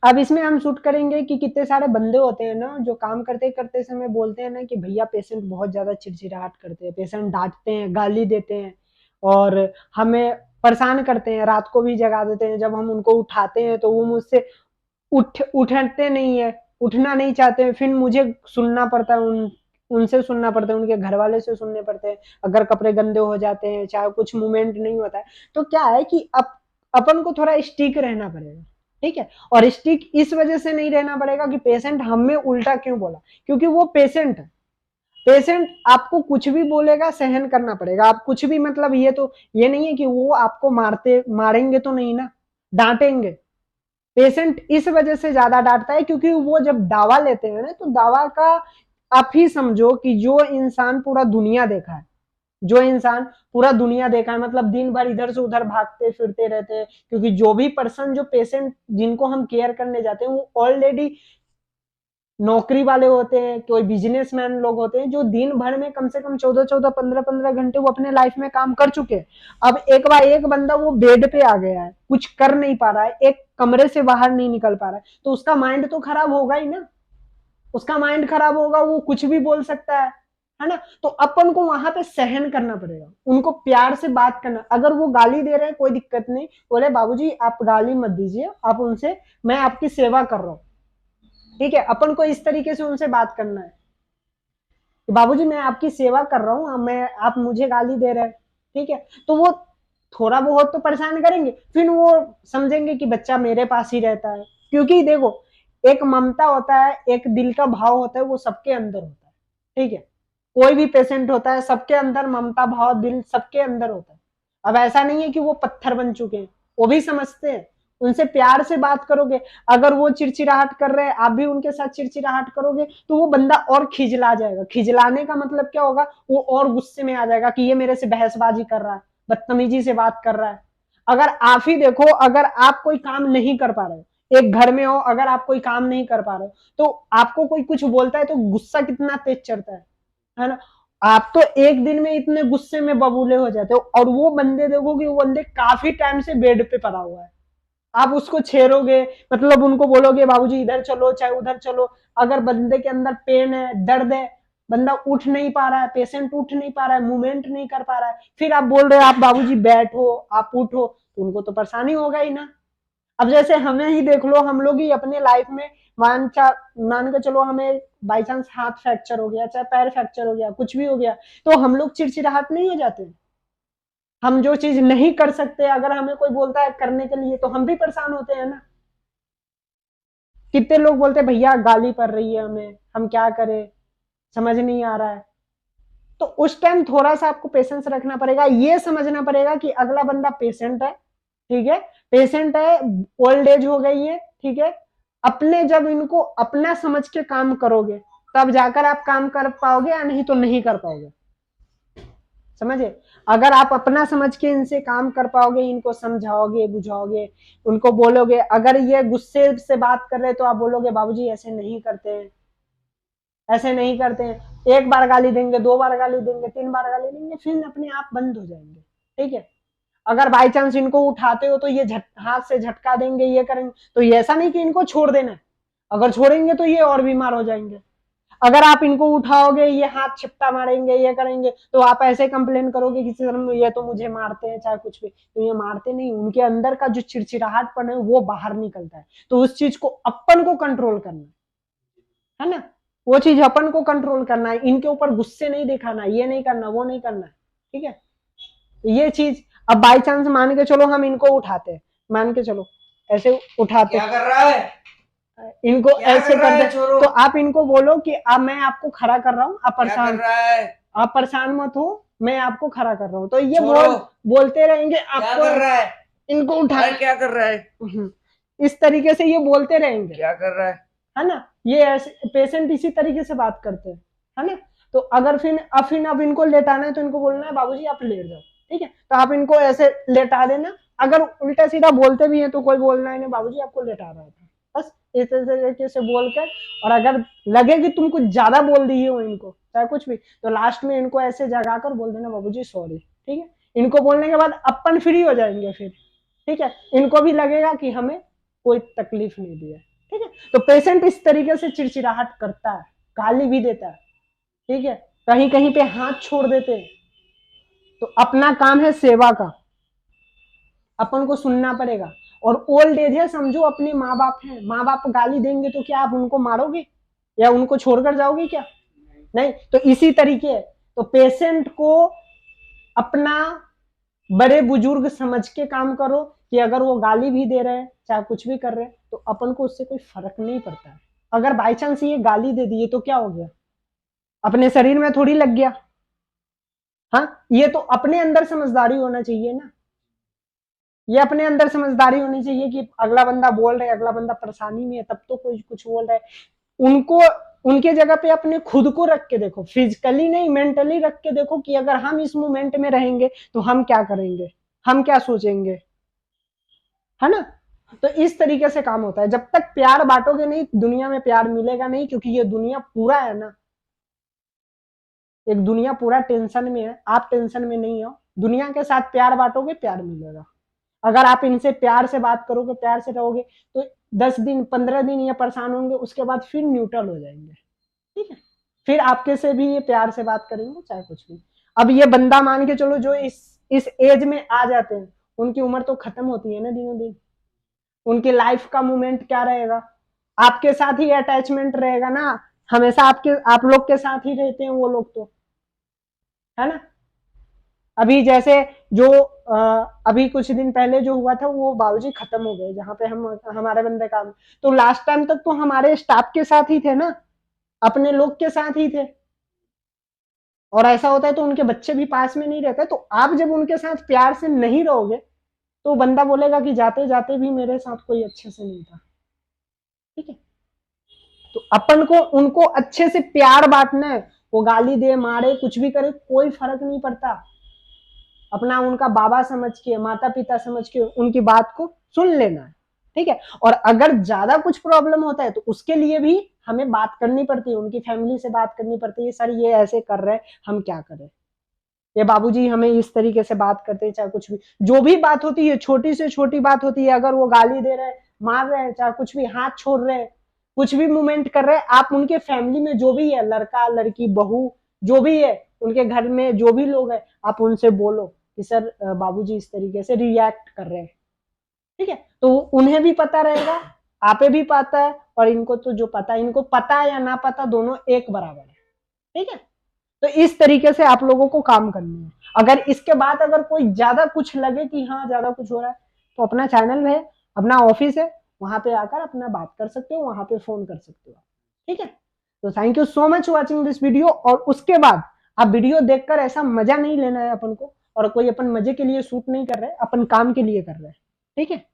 अब इसमें हम शूट करेंगे कि कितने सारे बंदे होते हैं ना जो काम करते करते समय बोलते हैं ना कि भैया पेशेंट बहुत ज्यादा चिड़चिड़ाहट करते हैं, पेशेंट डांटते हैं, गाली देते हैं और हमें परेशान करते हैं, रात को भी जगा देते हैं। जब हम उनको उठाते हैं तो वो मुझसे उठते नहीं है, उठना नहीं चाहते हैं, फिर मुझे सुनना पड़ता है, उनसे सुनना पड़ता है, उनके घर वाले से सुनने पड़ते हैं। अगर कपड़े गंदे हो जाते हैं, चाहे कुछ मूवमेंट नहीं होता है, तो क्या है कि अपन को थोड़ा स्टिक रहना पड़ेगा। ठीक है, और स्टिक इस वजह से नहीं रहना पड़ेगा कि पेशेंट हमें उल्टा क्यों बोला, क्योंकि वो पेशेंट है। पेशेंट आपको कुछ भी बोलेगा सहन करना पड़ेगा। आप कुछ भी मतलब ये नहीं है कि वो आपको मारेंगे तो नहीं ना, डांटेंगे। पेशेंट इस वजह से ज्यादा डांटता है क्योंकि वो जब दवा लेते हैं ना, तो दवा का आप ही समझो कि जो इंसान पूरा दुनिया देखा है, जो इंसान पूरा दुनिया देखा है, मतलब दिन भर इधर से उधर भागते फिरते रहते हैं, क्योंकि जो भी पर्सन, जो पेशेंट जिनको हम केयर करने जाते हैं, वो ऑलरेडी नौकरी वाले होते हैं, कोई बिजनेसमैन लोग होते हैं, जो दिन भर में कम से कम 14-14, 15-15 घंटे वो अपने लाइफ में काम कर चुके हैं। अब एक बार एक बंदा वो बेड पे आ गया है, कुछ कर नहीं पा रहा है, एक कमरे से बाहर नहीं निकल पा रहा है, तो उसका माइंड तो खराब होगा ही ना। उसका माइंड खराब होगा, वो कुछ भी बोल सकता है ना। तो अपन को वहां पे सहन करना पड़ेगा, उनको प्यार से बात करना। अगर वो गाली दे रहे हैं कोई दिक्कत नहीं, बोले बाबूजी आप गाली मत दीजिए, आप उनसे, मैं आपकी सेवा कर रहा हूँ। ठीक है, अपन को इस तरीके से उनसे बात करना है कि बाबूजी मैं आपकी सेवा कर रहा हूँ, मैं, आप मुझे गाली दे रहे हैं। ठीक है, तो वो थोड़ा बहुत तो परेशान करेंगे, फिर वो समझेंगे कि बच्चा मेरे पास ही रहता है। क्योंकि देखो, एक ममता होता है, एक दिल का भाव होता है, वो सबके अंदर होता है। ठीक है, कोई भी पेशेंट होता है, सबके अंदर ममता भाव, दिल सबके अंदर होता है। अब ऐसा नहीं है कि वो पत्थर बन चुके हैं, वो भी समझते हैं। उनसे प्यार से बात करोगे, अगर वो चिड़चिड़ाहट कर रहे हैं, आप भी उनके साथ चिड़चिड़ाहट करोगे, तो वो बंदा और खिजला जाएगा। खिजलाने का मतलब क्या होगा, वो और गुस्से में आ जाएगा कि ये मेरे से बहसबाजी कर रहा है, बदतमीजी से बात कर रहा है। अगर आप ही देखो, अगर आप कोई काम नहीं कर पा रहे, एक घर में हो, अगर आप कोई काम नहीं कर पा रहे, तो आपको कोई कुछ बोलता है तो गुस्सा कितना तेज चढ़ता है ना। आप तो एक दिन में इतने गुस्से में बबूले हो जाते हो, और वो बंदे देखोगे, वो बंदे काफी टाइम से बेड पे पड़ा हुआ है, आप उसको छेड़ोगे, मतलब उनको बोलोगे बाबूजी इधर चलो चाहे उधर चलो। अगर बंदे के अंदर पेन है, दर्द है, बंदा उठ नहीं पा रहा है, पेशेंट उठ नहीं पा रहा है, मूवमेंट नहीं कर पा रहा है, फिर आप बोल रहे हो आप बाबूजी बैठो, आप उठो, तो उनको तो परेशानी होगा ही ना। अब जैसे हमें ही देख लो, हम लोग ही अपने लाइफ में मान के चलो, हमें बाई चांस हाथ फ्रैक्चर हो गया, चाहे पैर फ्रैक्चर हो गया, कुछ भी हो गया, तो हम लोग चिड़चिड़ाहट नहीं हो जाते। हम जो चीज नहीं कर सकते, अगर हमें कोई बोलता है करने के लिए, तो हम भी परेशान होते हैं ना। कितने लोग बोलते हैं भैया गाली पड़ रही है हमें, हम क्या करें, समझ नहीं आ रहा है। तो उस टाइम थोड़ा सा आपको पेशेंस रखना पड़ेगा, ये समझना पड़ेगा कि अगला बंदा पेशेंट है। ठीक है, पेशेंट है, ओल्ड एज हो गई है। ठीक है, अपने जब इनको अपना समझ के काम करोगे, तब जाकर आप काम कर पाओगे, या नहीं तो नहीं कर पाओगे। समझे, अगर आप अपना समझ के इनसे काम कर पाओगे, इनको समझाओगे, बुझाओगे, उनको बोलोगे, अगर ये गुस्से से बात कर रहे तो आप बोलोगे बाबूजी ऐसे नहीं करते हैं, ऐसे नहीं करते हैं। एक बार गाली देंगे, दो बार गाली देंगे, तीन बार गाली देंगे, फिर अपने आप बंद हो जाएंगे। ठीक है, अगर बाई चांस इनको उठाते हो तो ये हाथ से झटका देंगे, ये करेंगे, तो ये ऐसा नहीं कि इनको छोड़ देना, अगर छोड़ेंगे तो ये और बीमार हो जाएंगे। अगर आप इनको उठाओगे, ये हाथ छिपटा मारेंगे, ये करेंगे, तो आप ऐसे कंप्लेन करोगे किसी तरह, ये तो मुझे मारते हैं चाहे कुछ भी, तो ये मारते नहीं, उनके अंदर का जो चिड़चिड़ाहटपन है वो बाहर निकलता है। तो उस चीज को अपन को कंट्रोल करना है ना, वो चीज अपन को कंट्रोल करना है, इनके ऊपर गुस्से नहीं दिखाना, ये नहीं करना, वो नहीं करना। ठीक है, तो ये चीज, अब बाई चांस मान के चलो हम इनको उठाते, मान के चलो ऐसे उठाते, क्या कर रहा है, इनको क्या ऐसे कर रहा करते, है छोरो, तो आप इनको बोलो कि अब मैं आपको खड़ा कर रहा हूँ, क्या कर रहा है आप परेशान मत हो, मैं आपको खड़ा कर रहा हूँ, तो ये छोरो, बोलते रहेंगे क्या आपको, कर रहा है, इनको उठा, अरे क्या कर रहा है, इस तरीके से ये बोलते रहेंगे, क्या कर रहा है ना। ये ऐसे पेशेंट इसी तरीके से बात करते हैं, है ना। तो अगर फिर अब इनको लेटाना है, तो इनको बोलना है बाबूजी आप लेट जाओ। ठीक है, तो आप इनको ऐसे लेटा देना, अगर उल्टा सीधा बोलते भी हैं तो कोई बोलना है नहीं बाबूजी आपको लेटा रहा था, बस इस तरीके से बोलकर। और अगर लगे कि तुम कुछ ज्यादा बोल दिए हो इनको, चाहे कुछ भी, तो लास्ट में इनको ऐसे जगाकर बोल देना बाबूजी सॉरी। ठीक है, इनको बोलने के बाद अपन फ्री हो जाएंगे फिर। ठीक है, इनको भी लगेगा कि हमें कोई तकलीफ नहीं दिया। तो पेशेंट इस तरीके से चिड़चिड़ाहट करता है, गाली भी देता है, ठीक है, कहीं कहीं पे हाथ छोड़ देते हैं। तो अपना काम है सेवा का, अपन को सुनना पड़ेगा। और ओल्ड एज है, समझो अपने माँ बाप हैं, माँ बाप गाली देंगे तो क्या आप उनको मारोगे या उनको छोड़कर जाओगे क्या? नहीं। तो इसी तरीके है, तो पेशेंट को अपना बड़े बुजुर्ग समझ के काम करो कि अगर वो गाली भी दे रहे हैं चाहे कुछ भी कर रहे हैं तो अपन को उससे कोई फर्क नहीं पड़ता है। अगर बाई चांस ये गाली दे दिए तो क्या हो गया, अपने शरीर में थोड़ी लग गया। हाँ, ये तो अपने अंदर समझदारी होना चाहिए ना, ये अपने अंदर समझदारी होनी चाहिए कि अगला बंदा बोल रहा है, अगला बंदा परेशानी में है तब तो कोई कुछ बोल रहा है। उनको उनके जगह पे अपने खुद को रख के देखो, फिजिकली नहीं मेंटली रख के देखो कि अगर हम इस मोमेंट में रहेंगे तो हम क्या करेंगे, हम क्या सोचेंगे, है ना। तो इस तरीके से काम होता है। जब तक प्यार बांटोगे नहीं दुनिया में प्यार मिलेगा नहीं, क्योंकि ये दुनिया पूरा है ना, एक दुनिया पूरा टेंशन में है, आप टेंशन में नहीं हो, दुनिया के साथ प्यार बांटोगे प्यार मिलेगा। अगर आप इनसे प्यार से बात करोगे, प्यार से रहोगे तो 10 दिन 15 दिन ये परेशान होंगे, उसके बाद फिर न्यूट्रल हो जाएंगे, ठीक है, फिर आपके से भी ये प्यार से बात करेंगे चाहे कुछ भी। अब ये बंदा मान के चलो जो इस एज में आ जाते हैं, उनकी उम्र तो खत्म होती है ना दिनों दिन, उनकी लाइफ का मोमेंट क्या रहेगा, आपके साथ ही अटैचमेंट रहेगा ना, हमेशा आप लोग के साथ ही रहते हैं वो लोग तो, है ना। अभी जैसे जो अभी कुछ दिन पहले जो हुआ था वो बाबूजी खत्म हो गए, जहाँ पे हम हमारे बंदे काम, तो लास्ट टाइम तक तो हमारे स्टाफ के साथ ही थे ना, अपने लोग के साथ ही थे। और ऐसा होता है तो उनके बच्चे भी पास में नहीं रहते, तो आप जब उनके साथ प्यार से नहीं रहोगे तो बंदा बोलेगा कि जाते जाते भी मेरे साथ कोई अच्छे से नहीं था, ठीक है। तो अपन को उनको अच्छे से प्यार बांटना है, वो गाली दे मारे कुछ भी करे कोई फर्क नहीं पड़ता, अपना उनका बाबा समझ के माता पिता समझ के उनकी बात को सुन लेना है, ठीक है। और अगर ज्यादा कुछ प्रॉब्लम होता है तो उसके लिए भी हमें बात करनी पड़ती है, उनकी फैमिली से बात करनी पड़ती है, सर ये ऐसे कर रहे हैं हम क्या करें, ये बाबूजी हमें इस तरीके से बात करते हैं, चाहे कुछ भी जो भी बात होती है छोटी से छोटी बात होती है, अगर वो गाली दे रहे हैं मार रहे हैं चाहे कुछ भी हाथ छोड़ रहे हैं कुछ भी मूवमेंट कर रहे हैं, आप उनके फैमिली में जो भी है लड़का लड़की बहू जो भी है उनके घर में जो भी लोग है आप उनसे बोलो कि सर बाबूजी इस तरीके से रिएक्ट कर रहे हैं, ठीक है। तो उन्हें भी पता रहेगा, आपे भी पता है, और इनको तो जो पता है, इनको पता या ना पता दोनों एक बराबर है, ठीक है। तो इस तरीके से आप लोगों को काम करना है। अगर इसके बाद अगर कोई ज्यादा कुछ लगे कि हाँ ज्यादा कुछ हो रहा है तो अपना चैनल है, अपना ऑफिस है, वहां पे आकर अपना बात कर सकते हो, वहां पे फोन कर सकते हो, ठीक है। तो thank you so much watching this video. और उसके बाद आप वीडियो देखकर ऐसा मजा नहीं लेना है अपन को, और कोई अपन मजे के लिए शूट नहीं कर रहे, अपन काम के लिए कर रहे हैं, ठीक है।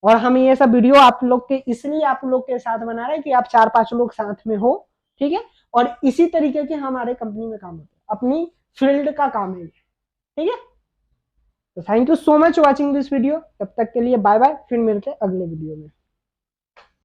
और हम ये सब वीडियो आप लोग के इसलिए आप लोग के साथ बना रहे हैं कि आप 4-5 लोग साथ में हो, ठीक है। और इसी तरीके के हमारे कंपनी में काम होते हैं, अपनी फील्ड का काम है, ठीक है। तो thank you so much watching this video, तब तक के लिए बाय बाय, फिर मिलते हैं अगले वीडियो में।